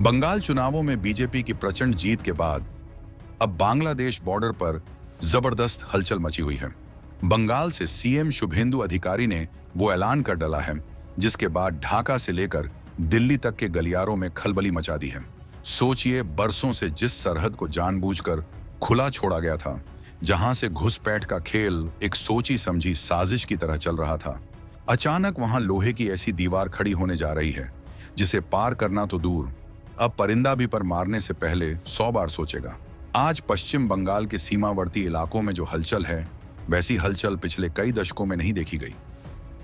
बंगाल चुनावों में बीजेपी की प्रचंड जीत के बाद अब बांग्लादेश बॉर्डर पर जबरदस्त हलचल मची हुई है। बंगाल से सीएम शुभेंदु अधिकारी ने वो ऐलान कर डाला है जिसके बाद ढाका से लेकर दिल्ली तक के गलियारों में खलबली मचा दी है। सोचिए, बरसों से जिस सरहद को जानबूझकर खुला छोड़ा गया था, जहां से घुसपैठ का खेल एक सोची समझी साजिश की तरह चल रहा था, अचानक वहां लोहे की ऐसी दीवार खड़ी होने जा रही है जिसे पार करना तो दूर, अब परिंदा भी पर मारने से पहले 100 बार सोचेगा। आज पश्चिम बंगाल के सीमावर्ती इलाकों में जो हलचल है, वैसी हलचल पिछले कई दशकों में नहीं देखी गई।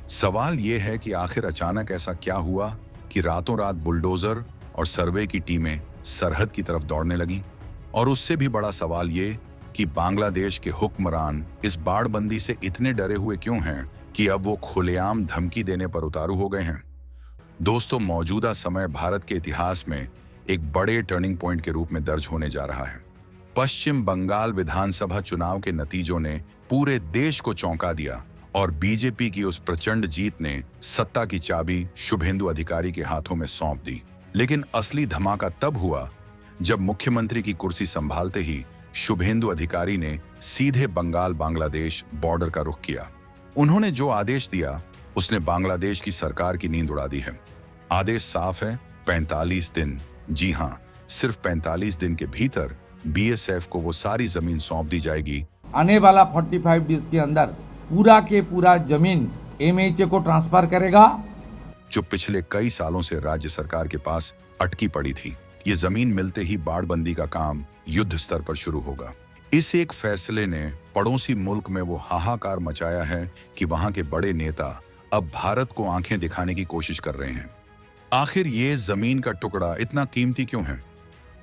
सवाल यह है कि आखिर अचानक ऐसा क्या हुआ कि रातों रात बुलडोजर और सर्वे की टीमें सरहद की तरफ दौड़ने लगी। और उससे भी बड़ा सवाल ये कि बांग्लादेश के हुक्मरान इस बाड़बंदी से इतने डरे हुए क्यों हैं कि अब वो खुलेआम धमकी देने पर उतारू हो गए हैं। दोस्तों, मौजूदा समय भारत के इतिहास में एक बड़े टर्निंग पॉइंट के रूप में दर्ज होने जा रहा है। पश्चिम बंगाल विधानसभा चुनाव के नतीजों ने पूरे देश को चौंका दिया और बीजेपी की उस प्रचंड जीत ने सत्ता की चाबी शुभेंदु अधिकारी के हाथों में सौंप दी। लेकिन असली धमाका तब हुआ जब मुख्यमंत्री की कुर्सी संभालते ही शुभेंदु अधिकारी ने सीधे बंगाल बांग्लादेश बॉर्डर का रुख किया। उन्होंने जो आदेश दिया उसने बांग्लादेश की सरकार की नींद उड़ा दी है। आदेश साफ है, 45 दिन, जी हां, सिर्फ 45 दिन के भीतर बीएसएफ को वो सारी जमीन सौंप दी जाएगी। आने वाला 45 डेज के अंदर पूरा के पूरा जमीन एमएचए को ट्रांसफर करेगा, जो पिछले कई सालों से राज्य सरकार के पास अटकी पड़ी थी। ये जमीन मिलते ही बाड़बंदी का काम युद्ध स्तर पर शुरू होगा। इस एक फैसले ने पड़ोसी मुल्क में वो हाहाकार मचाया है कि वहां के बड़े नेता अब भारत को आंखें दिखाने की कोशिश कर रहे हैं। आखिर ये जमीन का टुकड़ा इतना कीमती क्यों है?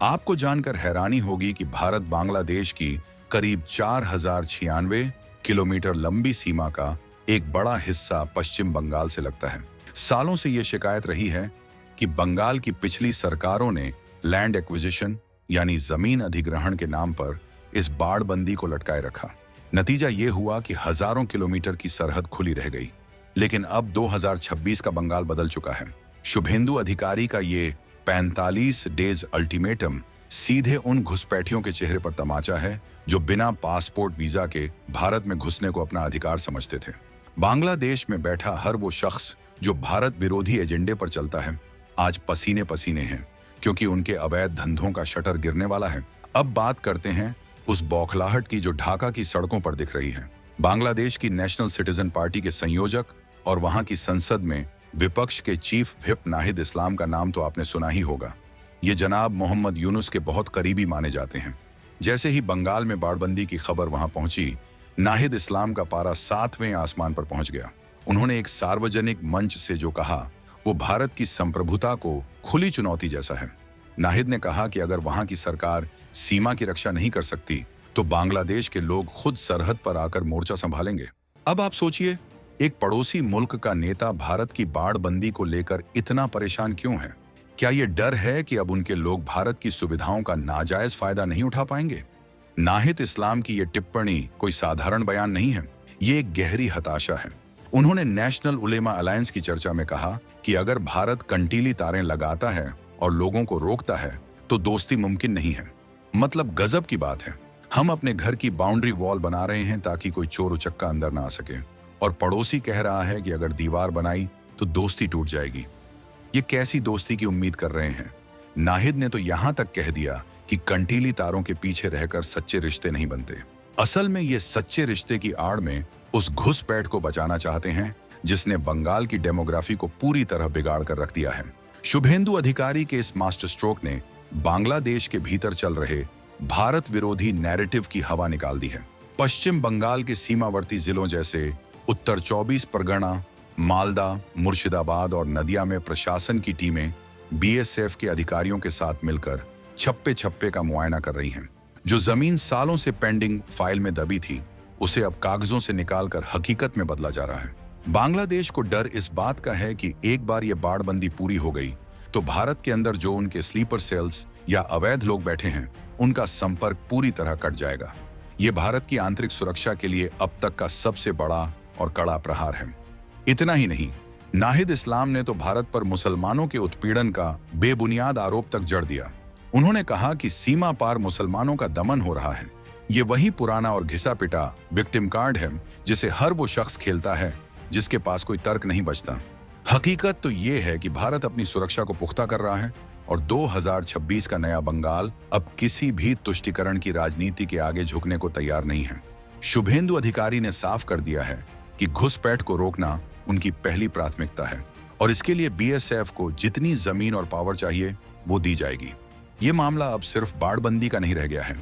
आपको जानकर हैरानी होगी कि भारत बांग्लादेश की करीब 4096 किलोमीटर लंबी सीमा का एक बड़ा हिस्सा पश्चिम बंगाल से लगता है। सालों से ये शिकायत रही है कि बंगाल की पिछली सरकारों ने लैंड एक्विजिशन यानी जमीन अधिग्रहण के नाम पर इस बाड़बंदी को लटकाए रखा। नतीजा ये हुआ कि हजारों किलोमीटर की सरहद खुली रह गई। लेकिन अब 2026 का बंगाल बदल चुका है। शुभेंदु अधिकारी का ये 45 डेज अल्टीमेटम सीधे उन घुसपैठियों के चेहरे पर तमाचा है जो बिना पासपोर्ट वीजा के भारत में घुसने को अपना अधिकार समझते थे। बांग्लादेश में बैठा हर वो शख्स जो भारत विरोधी एजेंडे पर चलता है, आज पसीने पसीने हैं क्योंकि उनके अवैध धंधों का शटर गिरने वाला है। अब बात करते हैं उस बौखलाहट की जो ढाका की सड़कों पर दिख रही है। बांग्लादेश की नेशनल सिटीजन पार्टी के संयोजक और वहां की संसद में विपक्ष के चीफ व्हिप नाहिद इस्लाम का नाम तो आपने सुना ही होगा। ये जनाब मोहम्मद यूनुस के बहुत करीबी माने जाते हैं। जैसे ही बंगाल में बाड़बंदी की खबर वहां पहुंची, नाहिद इस्लाम का पारा 7वें आसमान पर पहुंच गया। उन्होंने एक सार्वजनिक मंच से जो कहा, वो भारत की संप्रभुता को खुली चुनौती जैसा है। नाहिद ने कहा कि अगर वहां की सरकार सीमा की रक्षा नहीं कर सकती तो बांग्लादेश के लोग खुद सरहद पर आकर मोर्चा संभालेंगे। अब आप सोचिए, एक पड़ोसी मुल्क का नेता भारत की बाड़बंदी को लेकर इतना परेशान क्यों है? क्या ये डर है कि अब उनके लोग भारत की सुविधाओं का नाजायज फायदा नहीं उठा पाएंगे? नाहिद इस्लाम की ये टिप्पणी कोई साधारण बयान नहीं है, ये एक गहरी हताशा है। उन्होंने नेशनल उलेमा अलायंस की चर्चा में कहा कि अगर भारत कंटीली तारें लगाता है और लोगों को रोकता है तो दोस्ती मुमकिन नहीं है। मतलब गजब की बात है। हम अपने घर की बाउंड्री वॉल बना रहे हैं ताकि कोई चोर उचक्का अंदर ना आ सके, और पड़ोसी कह रहा है कि अगर दीवार बनाई तो दोस्ती टूट जाएगी। ये कैसी दोस्ती की उम्मीद कर रहे हैं? नाहिद ने तो यहां तक कह दिया कि कंटीली तारों के पीछे रहकर सच्चे रिश्ते नहीं बनते। असल में ये सच्चे रिश्ते की आड़ में उस घुसपैठ को बचाना चाहते हैं जिसने बंगाल की डेमोग्राफी को पूरी तरह बिगाड़ कर रख दिया है। शुभेंदु अधिकारी के इस मास्टर स्ट्रोक ने बांग्लादेश के भीतर चल रहे भारत विरोधी नैरेटिव की हवा निकाल दी है। पश्चिम बंगाल के सीमावर्ती जिलों जैसे उत्तर 24 परगना, मालदा, मुर्शिदाबाद और नदिया में प्रशासन की टीमें बीएसएफ के अधिकारियों के साथ मिलकर छप्पे छप्पे का मुआयना कर रही हैं। जो जमीन सालों से पेंडिंग फाइल में दबी थी, उसे अब कागजों से निकालकर हकीकत में बदला जा रहा है। बांग्लादेश को डर इस बात का है कि एक बार ये बाड़बंदी पूरी हो गई तो भारत के अंदर जो उनके स्लीपर सेल्स या अवैध लोग बैठे हैं, उनका संपर्क पूरी तरह कट जाएगा। ये भारत की आंतरिक सुरक्षा के लिए अब तक का सबसे बड़ा और कड़ा प्रहार है। इतना ही नहीं, नाहिद इस्लाम ने तो भारत पर मुसलमानों के उत्पीड़न का बेबुनियाद आरोप तक जड़ दिया। उन्होंने कहा कि सीमा पार मुसलमानों का दमन हो रहा है। ये वही पुराना और घिसा पिटा विक्टिम कार्ड है जिसे हर वो शख्स खेलता है जिसके पास कोई तर्क नहीं बचता। हकीकत तो ये है कि भारत अपनी सुरक्षा को पुख्ता कर रहा है और 2026 का नया बंगाल अब किसी भी तुष्टीकरण की राजनीति के आगे झुकने को तैयार नहीं है। शुभेंदु अधिकारी ने साफ कर दिया है कि घुसपैठ को रोकना उनकी पहली प्राथमिकता है और इसके लिए बीएसएफ को जितनी जमीन और पावर चाहिए वो दी जाएगी। ये मामला अब सिर्फ बाड़बंदी का नहीं रह गया है,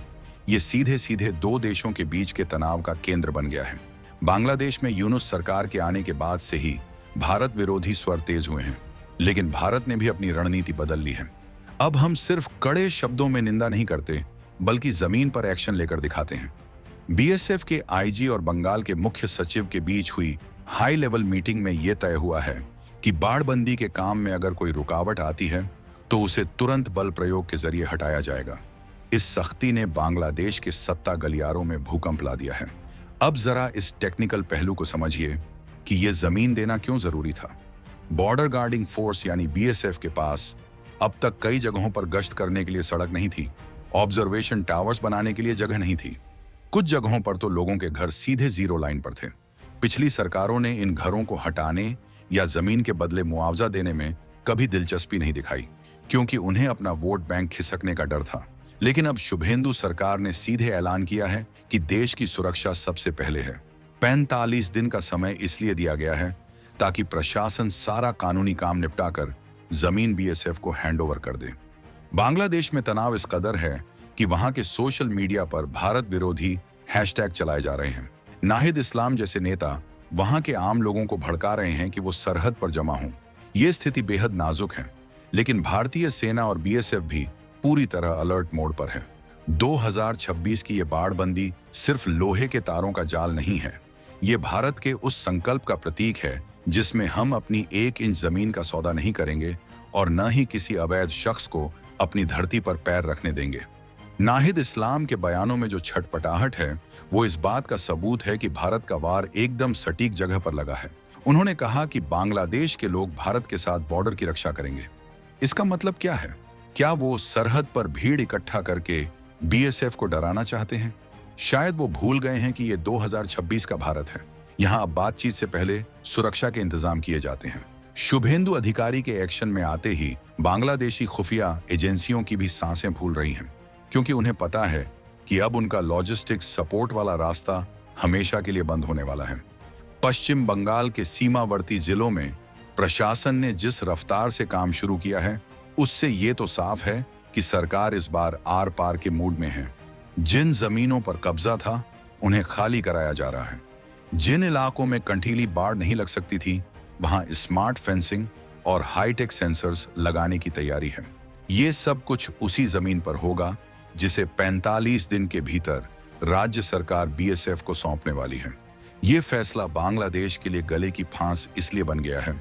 ये सीधे सीधे दो देशों के बीच के तनाव का केंद्र बन गया है। बांग्लादेश में यूनुस सरकार के आने के बाद से ही भारत विरोधी स्वर तेज हुए हैं, लेकिन भारत ने भी अपनी रणनीति बदल ली है। अब हम सिर्फ कड़े शब्दों में निंदा नहीं करते बल्कि जमीन पर एक्शन लेकर दिखाते हैं। बीएसएफ के आईजी और बंगाल के मुख्य सचिव के बीच हुई हाई लेवल मीटिंग में यह तय हुआ है कि बाड़बंदी के काम में अगर कोई रुकावट आती है तो उसे तुरंत बल प्रयोग के जरिए हटाया जाएगा। इस सख्ती ने बांग्लादेश के सत्ता गलियारों में भूकंप ला दिया है। अब जरा इस टेक्निकल पहलू को समझिए कि यह जमीन देना क्यों जरूरी था। बॉर्डर गार्डिंग फोर्स यानी बीएसएफ के पास अब तक कई जगहों पर गश्त करने के लिए सड़क नहीं थी, ऑब्जर्वेशन टावर्स बनाने के लिए जगह नहीं थी। कुछ जगहों पर तो लोगों के घर सीधे जीरो लाइन पर थे। पिछली सरकारों ने इन घरों को हटाने या जमीन के बदले मुआवजा देने में कभी दिलचस्पी नहीं दिखाई, क्योंकि उन्हें अपना वोट बैंक खिसकने का डर था। लेकिन अब शुभेंदु सरकार ने सीधे ऐलान किया है कि देश की सुरक्षा सबसे पहले है। 45 दिन का समय इसलिए दिया गया है ताकि प्रशासन सारा कानूनी काम निपटाकर जमीन बीएसएफ को हैंडओवर कर दे। बांग्लादेश में तनाव इस कदर है कि वहां के सोशल मीडिया पर भारत विरोधी हैशटैग चलाए जा रहे हैं। नाहिद इस्लाम जैसे नेता वहां के आम लोगों को भड़का रहे हैं कि वो सरहद पर जमा हों। ये स्थिति बेहद नाजुक है, लेकिन भारतीय सेना और बीएसएफ भी पूरी तरह अलर्ट मोड पर है। 2026 की ये बाड़बंदी सिर्फ लोहे के तारों का जाल नहीं है, ये भारत के उस संकल्प का प्रतीक है जिसमें हम अपनी 1 इंच जमीन का सौदा नहीं करेंगे और न ही किसी अवैध शख्स को अपनी धरती पर पैर रखने देंगे। नाहिद इस्लाम के बयानों में जो छटपटाहट है वो इस बात का सबूत है कि भारत का वार एकदम सटीक जगह पर लगा है। उन्होंने कहा कि बांग्लादेश के लोग भारत के साथ बॉर्डर की रक्षा करेंगे। इसका मतलब क्या है? क्या वो सरहद पर भीड़ इकट्ठा करके बीएसएफ को डराना चाहते हैं? शायद वो भूल गए हैं कि ये 2026 का भारत है। यहाँ अब बातचीत से पहले सुरक्षा के इंतजाम किए जाते हैं। शुभेंदु अधिकारी के एक्शन में आते ही बांग्लादेशी खुफिया एजेंसियों की भी सांसें फूल रही हैं, क्योंकि उन्हें पता है कि अब उनका लॉजिस्टिक्स सपोर्ट वाला रास्ता हमेशा के लिए बंद होने वाला है। पश्चिम बंगाल के सीमावर्ती जिलों में प्रशासन ने जिस रफ्तार से काम शुरू किया है उससे ये तो साफ है कि सरकार इस बार आर पार के मूड में है। जिन जमीनों पर कब्जा था उन्हें खाली कराया जा रहा है। जिन इलाकों में कंटीली बाढ़ नहीं लग सकती थी वहां स्मार्ट फेंसिंग और हाईटेक सेंसर्स लगाने की तैयारी है। ये सब कुछ उसी जमीन पर होगा जिसे 45 दिन के भीतर राज्य सरकार बीएसएफ को सौंपने वाली है। ये फैसला बांग्लादेश के लिए गले की फांस इसलिए बन गया है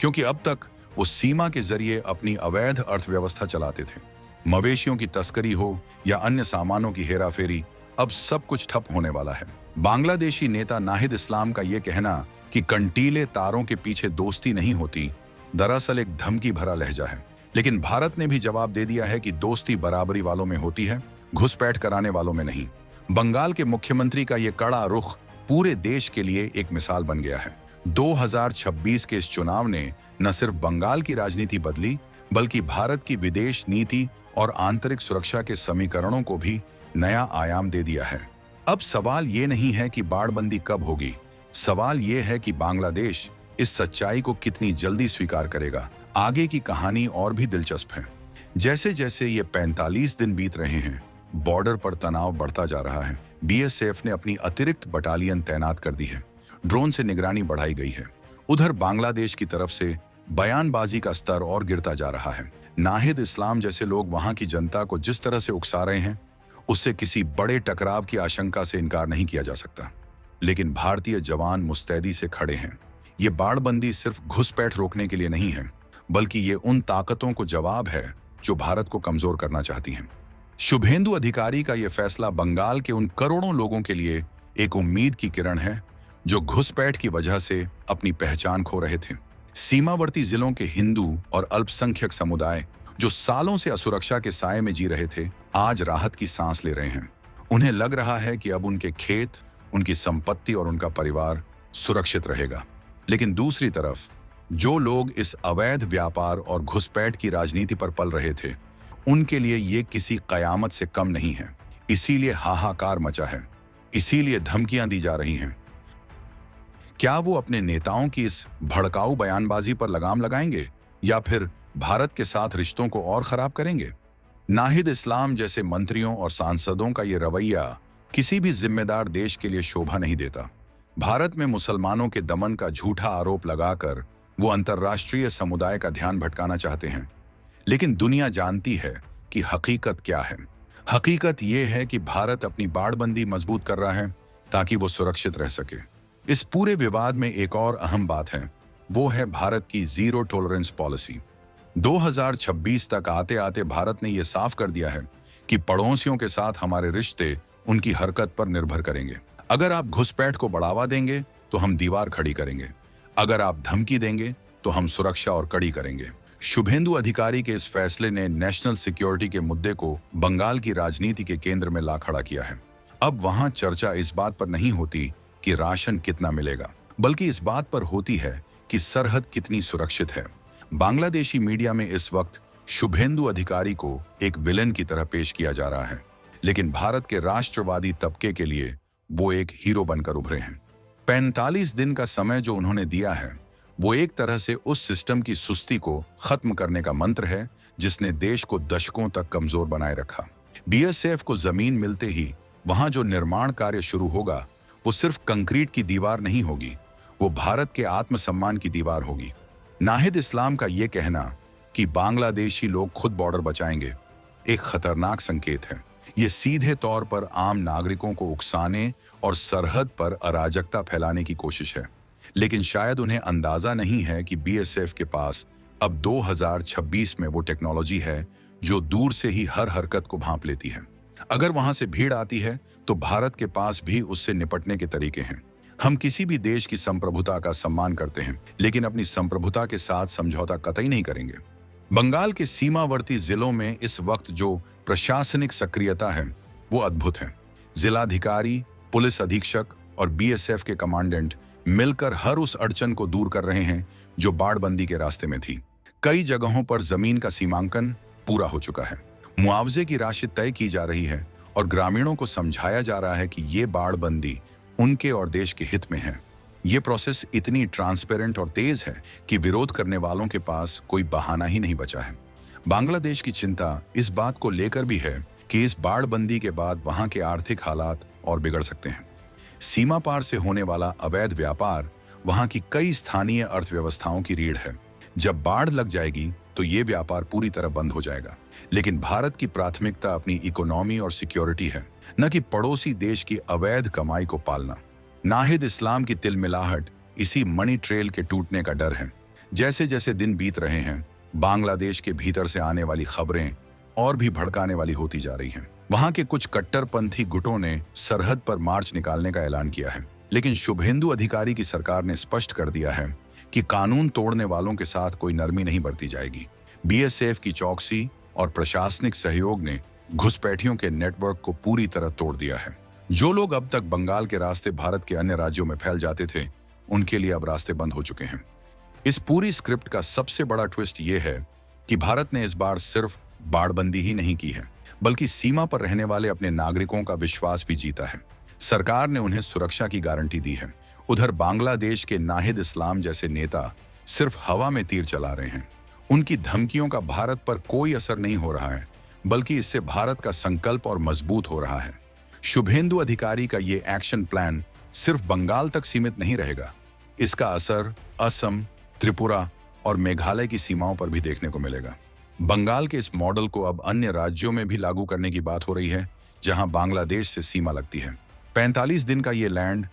क्योंकि अब तक वो सीमा के जरिए अपनी अवैध अर्थव्यवस्था चलाते थे। मवेशियों की तस्करी हो या अन्य सामानों की हेराफेरी, अब सब कुछ ठप होने वाला है। बांग्लादेशी नेता नाहिद इस्लाम का यह कहना कि कंटीले तारों के पीछे दोस्ती नहीं होती, दरअसल एक धमकी भरा लहजा है। लेकिन भारत ने भी जवाब दे दिया है कि दोस्ती बराबरी वालों में होती है, घुसपैठ कराने वालों में नहीं। बंगाल के मुख्यमंत्री का यह कड़ा रुख पूरे देश के लिए एक मिसाल बन गया है। 2026 के इस चुनाव ने न सिर्फ बंगाल की राजनीति बदली बल्कि भारत की विदेश नीति और आंतरिक सुरक्षा के समीकरणों को भी नया आयाम दे दिया है। अब सवाल ये नहीं है कि बाड़बंदी कब होगी, सवाल ये है कि बांग्लादेश इस सच्चाई को कितनी जल्दी स्वीकार करेगा। आगे की कहानी और भी दिलचस्प है। जैसे जैसे ये 45 दिन बीत रहे हैं, बॉर्डर पर तनाव बढ़ता जा रहा है। बीएसएफ ने अपनी अतिरिक्त बटालियन तैनात कर दी है, ड्रोन से निगरानी बढ़ाई गई है। उधर बांग्लादेश की तरफ से बयानबाजी का स्तर और गिरता जा रहा है। नाहिद इस्लाम जैसे लोग वहां की जनता को जिस तरह से उकसा रहे हैं उससे किसी बड़े टकराव की आशंका से इनकार नहीं किया जा सकता। लेकिन भारतीय जवान मुस्तैदी से खड़े हैं। ये बाड़बंदी सिर्फ घुसपैठ रोकने के लिए नहीं है, बल्कि ये उन ताकतों को जवाब है जो भारत को कमजोर करना चाहती हैं। शुभेंदु अधिकारी का यह फैसला बंगाल के उन करोड़ों लोगों के लिए एक उम्मीद की किरण है जो घुसपैठ की वजह से अपनी पहचान खो रहे थे। सीमावर्ती जिलों के हिंदू और अल्पसंख्यक समुदाय जो सालों से असुरक्षा के साए में जी रहे थे, आज राहत की सांस ले रहे हैं। उन्हें लग रहा है कि अब उनके खेत, उनकी संपत्ति और उनका परिवार सुरक्षित रहेगा। लेकिन दूसरी तरफ जो लोग इस अवैध व्यापार और घुसपैठ की राजनीति पर पल रहे थे, उनके लिए ये किसी कयामत से कम नहीं है। इसीलिए हाहाकार मचा है, इसीलिए धमकियां दी जा रही हैं। क्या वो अपने नेताओं की इस भड़काऊ बयानबाजी पर लगाम लगाएंगे या फिर भारत के साथ रिश्तों को और खराब करेंगे? नाहिद इस्लाम जैसे मंत्रियों और सांसदों का ये रवैया किसी भी जिम्मेदार देश के लिए शोभा नहीं देता। भारत में मुसलमानों के दमन का झूठा आरोप लगाकर वो अंतर्राष्ट्रीय समुदाय का ध्यान भटकाना चाहते हैं। लेकिन दुनिया जानती है कि हकीकत क्या है। हकीकत ये है कि भारत अपनी बाड़बंदी मजबूत कर रहा है ताकि वो सुरक्षित रह सके। इस पूरे विवाद में एक और अहम बात है, वो है भारत की जीरो टॉलरेंस पॉलिसी। 2026 तक आते आते भारत ने यह साफ कर दिया है कि पड़ोसियों के साथ हमारे रिश्ते उनकी हरकत पर निर्भर करेंगे। अगर आप घुसपैठ को बढ़ावा देंगे तो हम दीवार खड़ी करेंगे, अगर आप धमकी देंगे तो हम सुरक्षा और कड़ी करेंगे। शुभेंदु अधिकारी के इस फैसले ने नेशनल सिक्योरिटी के मुद्दे को बंगाल की राजनीति के केंद्र में ला खड़ा किया है। अब वहां चर्चा इस बात पर नहीं होती कि राशन कितना मिलेगा, बल्कि इस बात पर होती है कि सरहद कितनी सुरक्षित है। बांग्लादेशी मीडिया में इस वक्त शुभेंदु अधिकारी को एक विलेन की तरह पेश किया जा रहा है, लेकिन भारत के राष्ट्रवादी तबके के लिए वो एक हीरो बनकर उभरे हैं। 45 दिन का समय जो उन्होंने दिया है, वो एक तरह से उस सिस्टम की सुस्ती को खत्म करने का मंत्र है जिसने देश को दशकों तक कमजोर बनाए रखा। बीएसएफ को जमीन मिलते ही वहां जो निर्माण कार्य शुरू होगा, वो सिर्फ कंक्रीट की दीवार नहीं होगी, वो भारत के आत्मसम्मान की दीवार होगी। नाहिद इस्लाम का ये कहना कि बांग्लादेशी लोग खुद बॉर्डर बचाएंगे एक खतरनाक संकेत है। ये सीधे तौर पर आम नागरिकों को उकसाने और सरहद पर अराजकता फैलाने की कोशिश है। लेकिन शायद उन्हें अंदाजा नहीं है कि बीएसएफ के पास अब 2026 में वो टेक्नोलॉजी है जो दूर से ही हर हरकत को भांप लेती है। अगर वहां से भीड़ आती है तो भारत के पास भी उससे निपटने के तरीके हैं। हम किसी भी देश की संप्रभुता का सम्मान करते हैं, लेकिन अपनी संप्रभुता के साथ समझौता कतई नहीं करेंगे। बंगाल के सीमावर्ती जिलों में इस वक्त जो प्रशासनिक सक्रियता है वो अद्भुत है। जिलाधिकारी, पुलिस अधीक्षक और बीएसएफ के कमांडेंट मिलकर हर उस अड़चन को दूर कर रहे हैं जो बाड़बंदी के रास्ते में थी। कई जगहों पर जमीन का सीमांकन पूरा हो चुका है, मुआवजे की राशि तय की जा रही है और ग्रामीणों को समझाया जा रहा है कि ये बाड़बंदी उनके और देश के हित में है। ये प्रोसेस इतनी ट्रांसपेरेंट और तेज है कि विरोध करने वालों के पास कोई बहाना ही नहीं बचा है। बांग्लादेश की चिंता इस बात को लेकर भी है कि इस बाड़बंदी के बाद वहां के आर्थिक हालात और बिगड़ सकते हैं। सीमा पार से होने वाला अवैध व्यापार वहां की कई स्थानीय अर्थव्यवस्थाओं की रीढ़ है। जब बाढ़ लग जाएगी तो ये व्यापार पूरी तरह बंद हो जाएगा। लेकिन भारत की प्राथमिकता अपनी इकोनॉमी और सिक्योरिटी है, न कि पड़ोसी देश की अवैध कमाई को पालना। नाहिद इस्लाम की तिलमिलाहट इसी मनी ट्रेल के टूटने का डर है। जैसे जैसे दिन बीत रहे हैं, बांग्लादेश के भीतर से आने वाली खबरें और भी भड़काने वाली होती जा रही हैं। वहां के कुछ कट्टरपंथी गुटों ने सरहद पर मार्च निकालने का ऐलान किया है, लेकिन शुभेंदु अधिकारी की सरकार ने स्पष्ट कर दिया है कि कानून तोड़ने वालों के साथ कोई नरमी नहीं बरती जाएगी। बीएसएफ की चौकसी और प्रशासनिक सहयोग ने घुसपैठियों के नेटवर्क को पूरी तरह तोड़ दिया है। जो लोग अब तक बंगाल के रास्ते भारत के अन्य राज्यों में फैल जाते थे, उनके लिए अब रास्ते बंद हो चुके हैं। इस पूरी स्क्रिप्ट का सबसे बड़ा ट्विस्ट ये है कि भारत ने इस बार सिर्फ बाड़बंदी ही नहीं की है, बल्कि सीमा पर रहने वाले अपने नागरिकों का विश्वास भी जीता है। सरकार ने उन्हें सुरक्षा की गारंटी दी है। उधर बांग्लादेश के नाहिद इस्लाम जैसे नेता सिर्फ हवा में तीर चला रहे हैं। उनकी धमकियों का भारत पर कोई असर नहीं हो रहा है, बल्कि इससे भारत का संकल्प और मजबूत हो रहा है। शुभेंदु अधिकारी का ये एक्शन प्लान सिर्फ बंगाल तक सीमित नहीं रहेगा। इसका असर असम, त्रिपुरा और मेघालय की सीमाओं पर भी देखने को मिलेगा। बंगाल के इस मॉडल को अब अन्य राज्यों में भी लागू करने की बात हो रही है, जहां बांग्लादेश से सीमा लगती है। 45 दिन का ये लैंड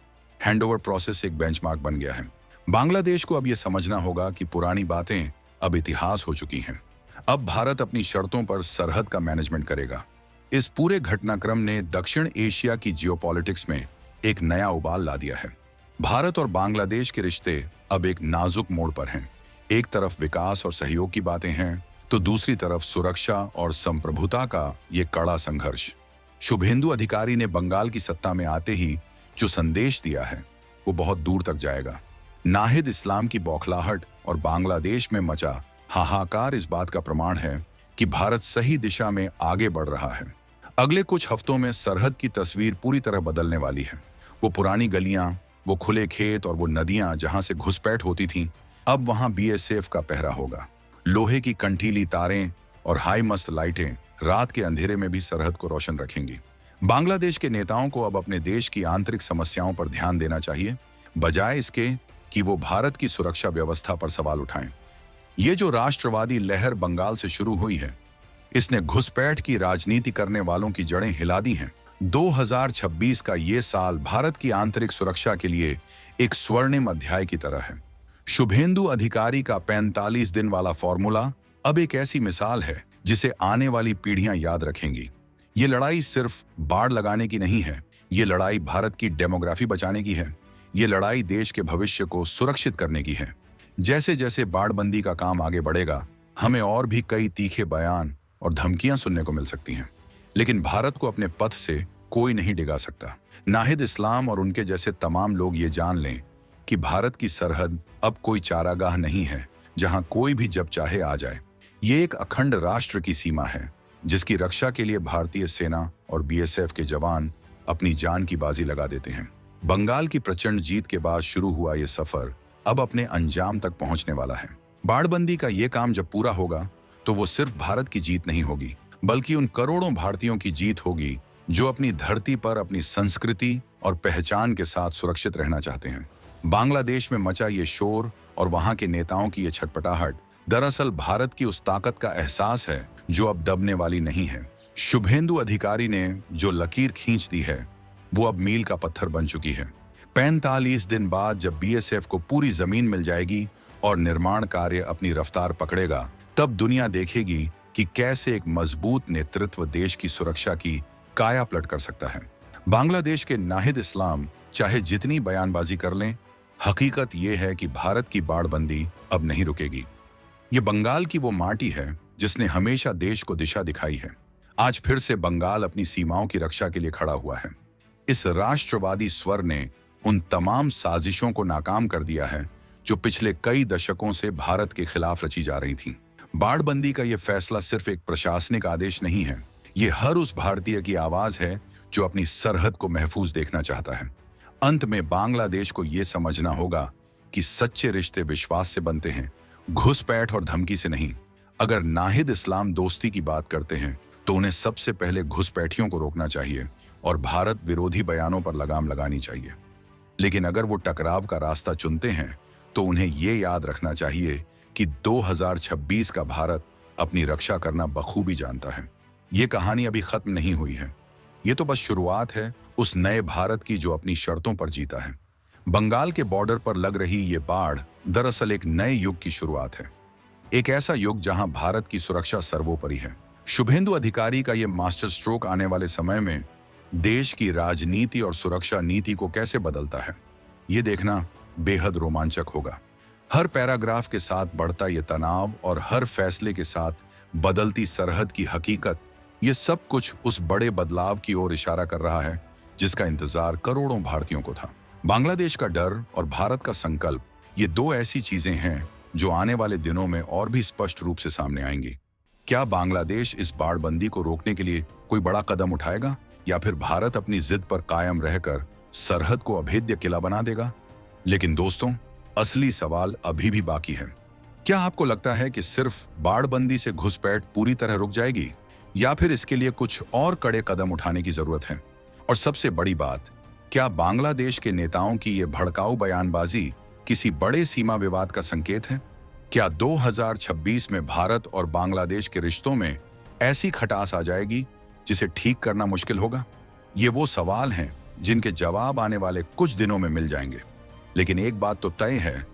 हैंडओवर प्रोसेस एक बेंचमार्क बन गया है। बांग्लादेश को अब यह समझना होगा कि पुरानी बातें अब इतिहास हो चुकी हैं। अब भारत अपनी शर्तों पर सरहद का मैनेजमेंट करेगा। इस पूरे घटनाक्रम ने दक्षिण एशिया की जियोपॉलिटिक्स में एक नया उबाल ला दिया है। भारत और बांग्लादेश के रिश्ते अब एक नाजुक मोड़ पर हैं। एक तरफ विकास और सहयोग की बातें हैं, तो दूसरी तरफ सुरक्षा और संप्रभुता का ये कड़ा संघर्ष। शुभेंदु अधिकारी ने बंगाल की सत्ता में आते ही जो संदेश दिया है वो बहुत दूर तक जाएगा। नाहिद इस्लाम की बौखलाहट और बांग्लादेश में मचा हाहाकार इस बात का प्रमाण है कि भारत सही दिशा में आगे बढ़ रहा है। अगले कुछ हफ्तों में सरहद की तस्वीर पूरी तरह बदलने वाली है। वो पुरानी गलियां, वो खुले खेत और वो नदियां जहां से घुसपैठ होती थीं, अब वहां बीएसएफ का पहरा होगा। लोहे की कंठीली तारें और हाई मस्त लाइटें रात के अंधेरे में भी सरहद को रोशन रखेंगी। बांग्लादेश के नेताओं को अब अपने देश की आंतरिक समस्याओं पर ध्यान देना चाहिए, बजाय इसके कि वो भारत की सुरक्षा व्यवस्था पर सवाल उठाएं। ये जो राष्ट्रवादी लहर बंगाल से शुरू हुई है, इसने घुसपैठ की राजनीति करने वालों की जड़ें हिला दी हैं। 2026 का ये साल भारत की आंतरिक सुरक्षा के लिए एक स्वर्णिम अध्याय की तरह है। शुभेंदु अधिकारी का 45 दिन वाला फॉर्मूला अब एक ऐसी मिसाल है जिसे आने वाली पीढ़ियां याद रखेंगी। ये लड़ाई सिर्फ बाड़ लगाने की नहीं है, ये लड़ाई भारत की डेमोग्राफी बचाने की है। ये लड़ाई देश के भविष्य को सुरक्षित करने की है। जैसे जैसे बाड़बंदी का काम आगे बढ़ेगा, हमें और भी कई तीखे बयान और धमकियां सुनने को मिल सकती हैं, लेकिन भारत को अपने पथ से कोई नहीं डिगा सकता। नाहिद इस्लाम और उनके जैसे तमाम लोग ये जान लें कि भारत की सरहद अब कोई चारागाह नहीं है जहां कोई भी जब चाहे आ जाए। ये एक अखंड राष्ट्र की सीमा है जिसकी रक्षा के लिए भारतीय सेना और बीएसएफ के जवान अपनी जान की बाजी लगा देते हैं। बंगाल की प्रचंड जीत के बाद शुरू हुआ ये सफर अब अपने अंजाम तक पहुंचने वाला है। बाड़बंदी का ये काम जब पूरा होगा तो वो सिर्फ भारत की जीत नहीं होगी, बल्कि उन करोड़ों भारतीयों की जीत होगी जो अपनी धरती पर अपनी संस्कृति और पहचान के साथ सुरक्षित रहना चाहते हैं। बांग्लादेश में मचा ये शोर और वहां के नेताओं की ये छटपटाहट दरअसल भारत की उस ताकत का एहसास है जो अब दबने वाली नहीं है। शुभेंदु अधिकारी ने जो लकीर खींच दी है वो अब मील का पत्थर बन चुकी है। 45 दिन बाद जब बीएसएफ को पूरी जमीन मिल जाएगी और निर्माण कार्य अपनी रफ्तार पकड़ेगा, तब दुनिया देखेगी कि कैसे एक मजबूत नेतृत्व देश की सुरक्षा की काया पलट कर सकता है। बांग्लादेश के नाहिद इस्लाम चाहे जितनी बयानबाजी कर लें, हकीकत यह है कि भारत की बाड़बंदी अब नहीं रुकेगी। ये बंगाल की वो माटी है जिसने हमेशा देश को दिशा दिखाई है। आज फिर से बंगाल अपनी सीमाओं की रक्षा के लिए खड़ा हुआ है। इस राष्ट्रवादी स्वर ने उन तमाम साजिशों को नाकाम कर दिया है जो पिछले कई दशकों से भारत के खिलाफ रची जा रही थीं। बाड़बंदी का यह फैसला सिर्फ एक प्रशासनिक आदेश नहीं है, ये हर उस भारतीय की आवाज है जो अपनी सरहद को महफूज देखना चाहता है। अंत में बांग्लादेश को यह समझना होगा कि सच्चे रिश्ते विश्वास से बनते हैं, घुसपैठ और धमकी से नहीं। अगर नाहिद इस्लाम दोस्ती की बात करते हैं तो उन्हें सबसे पहले घुसपैठियों को रोकना चाहिए और भारत विरोधी बयानों पर लगाम लगानी चाहिए। लेकिन अगर वो टकराव का रास्ता चुनते हैं तो उन्हें ये याद रखना चाहिए कि 2026 का भारत अपनी रक्षा करना बखूबी जानता है। ये कहानी अभी खत्म नहीं हुई है, ये तो बस शुरुआत है उस नए भारत की जो अपनी शर्तों पर जीता है। बंगाल के बॉर्डर पर लग रही ये बाढ़ दरअसल एक नए युग की शुरुआत है, एक ऐसा युग जहां भारत की सुरक्षा सर्वोपरि है। शुभेंदु अधिकारी का ये मास्टर स्ट्रोक आने वाले समय में देश की राजनीति और सुरक्षा नीति को कैसे बदलता है, ये देखना बेहद रोमांचक होगा। हर पैराग्राफ के साथ बढ़ता ये तनाव और हर फैसले के साथ बदलती सरहद की हकीकत, ये सब कुछ उस बड़े बदलाव की ओर इशारा कर रहा है जिसका इंतजार करोड़ों भारतीयों को था। बांग्लादेश का डर और भारत का संकल्प, ये दो ऐसी चीजें हैं जो आने वाले दिनों में और भी स्पष्ट रूप से सामने आएंगी। क्या बांग्लादेश इस बाड़बंदी को रोकने के लिए कोई बड़ा कदम उठाएगा या फिर भारत अपनी जिद पर कायम रहकर सरहद को अभेद्य किला बना देगा? लेकिन दोस्तों, असली सवाल अभी भी बाकी है। क्या आपको लगता है कि सिर्फ बाड़बंदी से घुसपैठ पूरी तरह रुक जाएगी या फिर इसके लिए कुछ और कड़े कदम उठाने की जरूरत है? और सबसे बड़ी बात, क्या बांग्लादेश के नेताओं की ये भड़काऊ बयानबाजी किसी बड़े सीमा विवाद का संकेत है? क्या 2026 में भारत और बांग्लादेश के रिश्तों में ऐसी खटास आ जाएगी जिसे ठीक करना मुश्किल होगा? ये वो सवाल हैं जिनके जवाब आने वाले कुछ दिनों में मिल जाएंगे। लेकिन एक बात तो तय है,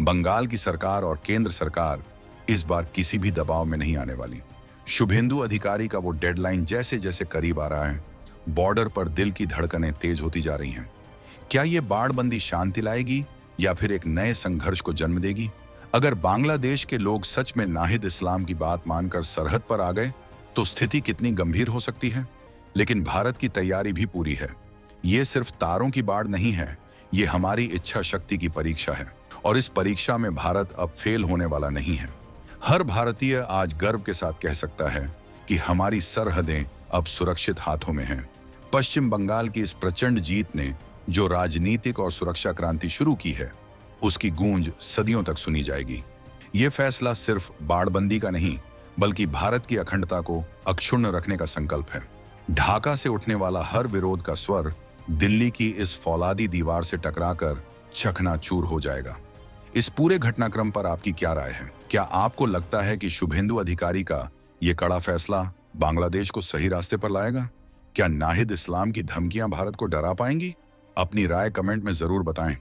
बंगाल की सरकार और केंद्र सरकार इस बार किसी भी दबाव में नहीं आने वाली। शुभेंदु अधिकारी का वो डेडलाइन जैसे जैसे करीब आ रहा है, बॉर्डर पर दिल की धड़कनें तेज होती जा रही हैं। क्या ये बाड़बंदी शांति लाएगी या फिर एक नए संघर्ष को जन्म देगी? अगर बांग्लादेश के लोग सच में नाहिद इस्लाम की बात मानकर सरहद पर आ गए तो स्थिति कितनी गंभीर हो सकती है। लेकिन भारत की तैयारी भी पूरी है। ये सिर्फ तारों की बाढ़ नहीं है, ये हमारी इच्छा शक्ति की परीक्षा है और इस परीक्षा में भारत अब फेल होने वाला नहीं है। हर भारतीय आज गर्व के साथ कह सकता है कि हमारी सरहदें अब सुरक्षित हाथों में हैं। पश्चिम बंगाल की इस प्रचंड जीत ने जो राजनीतिक और सुरक्षा क्रांति शुरू की है, उसकी गूंज सदियों तक सुनी जाएगी। ये फैसला सिर्फ बाड़बंदी का नहीं, बल्कि भारत की अखंडता को अक्षुण्ण रखने का संकल्प है। ढाका से उठने वाला हर विरोध का स्वर दिल्ली की इस फौलादी दीवार से टकराकर चकनाचूर हो जाएगा। इस पूरे घटनाक्रम पर आपकी क्या राय है? क्या आपको लगता है कि शुभेंदु अधिकारी का ये कड़ा फैसला बांग्लादेश को सही रास्ते पर लाएगा? क्या नाहिद इस्लाम की धमकियां भारत को डरा पाएंगी? अपनी राय कमेंट में जरूर बताएं।